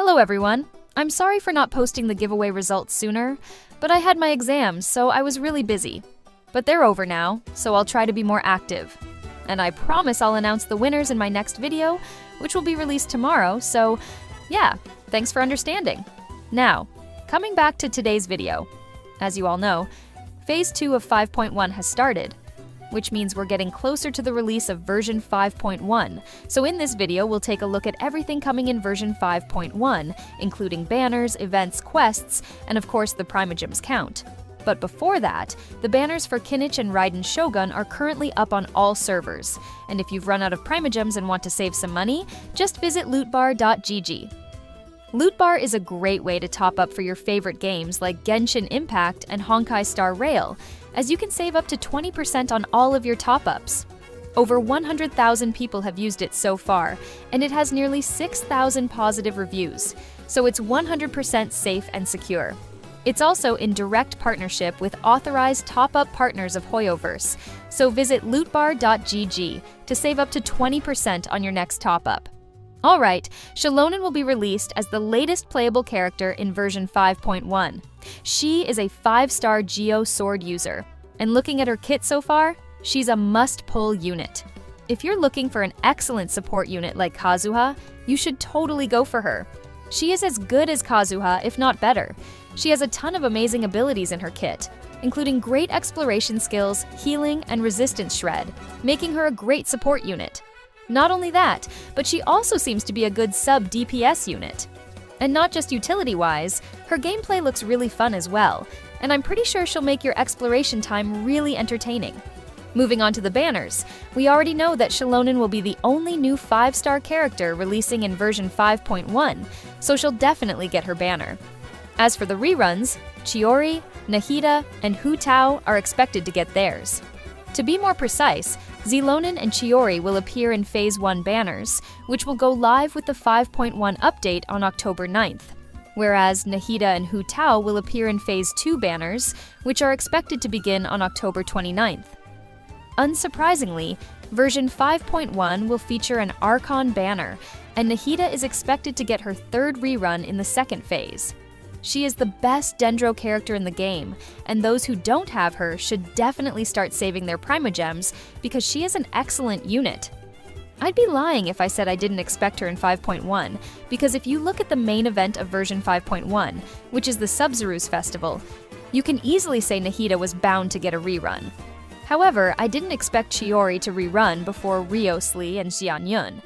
Hello everyone! I'm sorry for not posting the giveaway results sooner, but I had my exams, so I was really busy. But they're over now, so I'll try to be more active. And I promise I'll announce the winners in my next video, which will be released tomorrow, so yeah, thanks for understanding. Now, coming back to today's video. As you all know, Phase 2 of 5.1 has started, which means we're getting closer to the release of version 5.1. So in this video, we'll take a look at everything coming in version 5.1, including banners, events, quests, and of course the primogems count. But before that, the banners for Kinnich and Raiden Shogun are currently up on all servers. And if you've run out of primogems and want to save some money, just visit lootbar.gg. LootBar is a great way to top up for your favorite games like Genshin Impact and Honkai Star Rail, as you can save up to 20% on all of your top-ups. Over 100,000 people have used it so far, and it has nearly 6,000 positive reviews, so it's 100% safe and secure. It's also in direct partnership with authorized top-up partners of Hoyoverse, so visit lootbar.gg to save up to 20% on your next top-up. Alright, Xilonen will be released as the latest playable character in version 5.1. She is a 5-star Geo sword user, and looking at her kit so far, she's a must-pull unit. If you're looking for an excellent support unit like Kazuha, you should totally go for her. She is as good as Kazuha, if not better. She has a ton of amazing abilities in her kit, including great exploration skills, healing, and resistance shred, making her a great support unit. Not only that, but she also seems to be a good sub-DPS unit. And not just utility-wise, her gameplay looks really fun as well, and I'm pretty sure she'll make your exploration time really entertaining. Moving on to the banners, we already know that Xilonen will be the only new 5-star character releasing in version 5.1, so she'll definitely get her banner. As for the reruns, Chiori, Nahida, and Hu Tao are expected to get theirs. To be more precise, Xilonen and Chiori will appear in Phase 1 banners, which will go live with the 5.1 update on October 9th, whereas Nahida and Hu Tao will appear in Phase 2 banners, which are expected to begin on October 29th. Unsurprisingly, version 5.1 will feature an Archon banner, and Nahida is expected to get her third rerun in the second phase. She is the best Dendro character in the game, and those who don't have her should definitely start saving their primogems because she is an excellent unit. I'd be lying if I said I didn't expect her in 5.1, because if you look at the main event of version 5.1, which is the Sub-Zerus Festival, you can easily say Nahida was bound to get a rerun. However, I didn't expect Chiori to rerun before Riosli and Xianyun.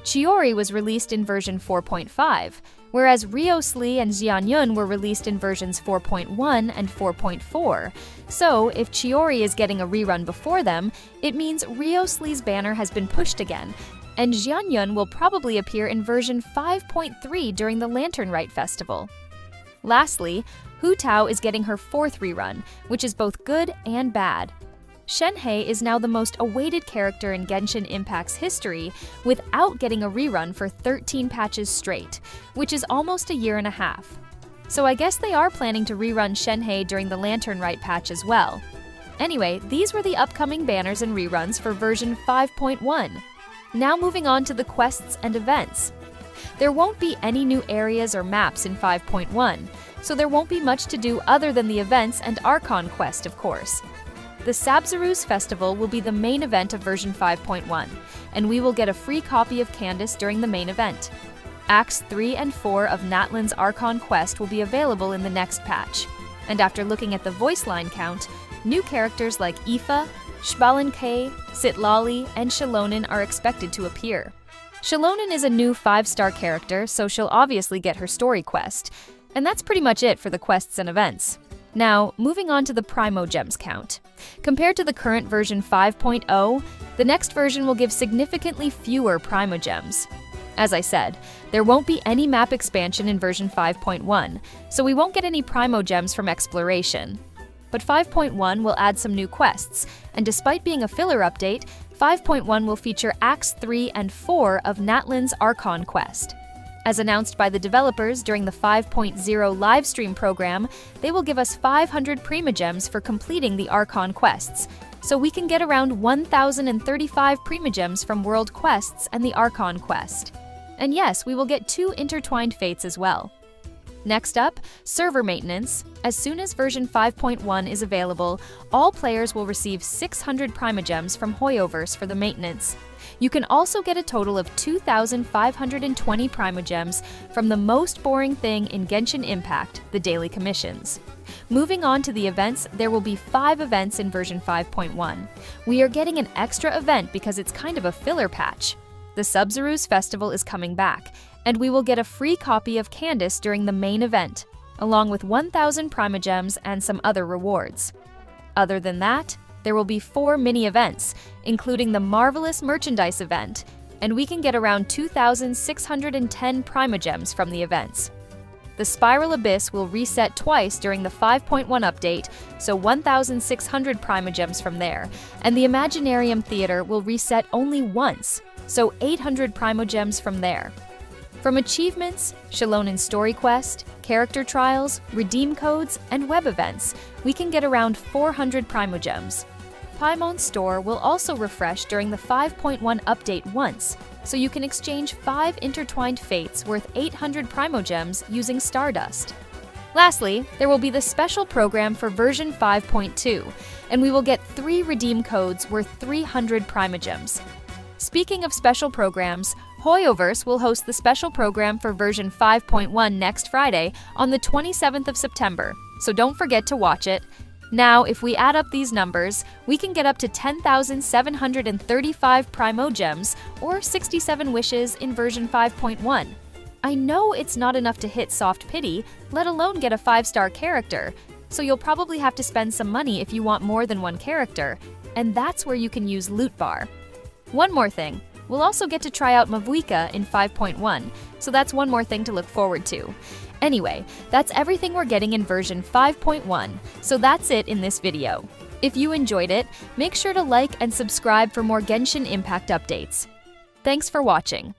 Chiori was released in version 4.5, whereas Riosli and Xianyun were released in versions 4.1 and 4.4. So, if Chiori is getting a rerun before them, it means Riosli's banner has been pushed again, and Xianyun will probably appear in version 5.3 during the Lantern Rite Festival. Lastly, Hu Tao is getting her fourth rerun, which is both good and bad. Shenhei is now the most awaited character in Genshin Impact's history without getting a rerun for 13 patches straight, which is almost a year and a half. So I guess they are planning to rerun Shenhei during the Lantern Rite patch as well. Anyway, these were the upcoming banners and reruns for version 5.1. Now moving on to the quests and events. There won't be any new areas or maps in 5.1, so there won't be much to do other than the events and Archon quest, of course. The Sub-Zerus Festival will be the main event of version 5.1, and we will get a free copy of Candace during the main event. Acts 3 and 4 of Natlan's Archon quest will be available in the next patch, and after looking at the voice line count, new characters like Aoife, Shbalin K, Citlali, and Xilonen are expected to appear. Xilonen is a new 5-star character, so she'll obviously get her story quest, and that's pretty much it for the quests and events. Now, moving on to the primogems count. Compared to the current version 5.0, the next version will give significantly fewer primogems. As I said, there won't be any map expansion in version 5.1, so we won't get any primogems from exploration. But 5.1 will add some new quests, and despite being a filler update, 5.1 will feature Acts 3 and 4 of Natlan's Archon quest. As announced by the developers during the 5.0 livestream program, they will give us 500 primogems for completing the Archon quests, so we can get around 1,035 primogems from World Quests and the Archon quest. And yes, we will get 2 intertwined fates as well. Next up, server maintenance. As soon as version 5.1 is available, all players will receive 600 primogems from Hoyoverse for the maintenance. You can also get a total of 2,520 primogems from the most boring thing in Genshin Impact, the daily commissions. Moving on to the events, there will be 5 events in version 5.1. We are getting an extra event because it's kind of a filler patch. The Sub-Zero's Festival is coming back, and we will get a free copy of Candace during the main event, along with 1,000 primogems and some other rewards. Other than that, there will be 4 mini-events, including the Marvelous Merchandise event, and we can get around 2,610 primogems from the events. The Spiral Abyss will reset twice during the 5.1 update, so 1,600 primogems from there, and the Imaginarium Theater will reset only once, so 800 primogems from there. From achievements, Xilonen story quest, character trials, redeem codes, and web events, we can get around 400 primogems. Paimon's store will also refresh during the 5.1 update once, so you can exchange 5 intertwined fates worth 800 primogems using Stardust. Lastly, there will be the special program for version 5.2, and we will get 3 redeem codes worth 300 primogems. Speaking of special programs, Hoyoverse will host the special program for version 5.1 next Friday on the 27th of September, so don't forget to watch it. Now, if we add up these numbers, we can get up to 10,735 primogems, or 67 wishes in version 5.1. I know it's not enough to hit Soft Pity, let alone get a 5-star character, so you'll probably have to spend some money if you want more than one character, and that's where you can use LootBar. One more thing, we'll also get to try out Mavuika in 5.1, so that's one more thing to look forward to. Anyway, that's everything we're getting in version 5.1, so that's it in this video. If you enjoyed it, make sure to like and subscribe for more Genshin Impact updates. Thanks for watching.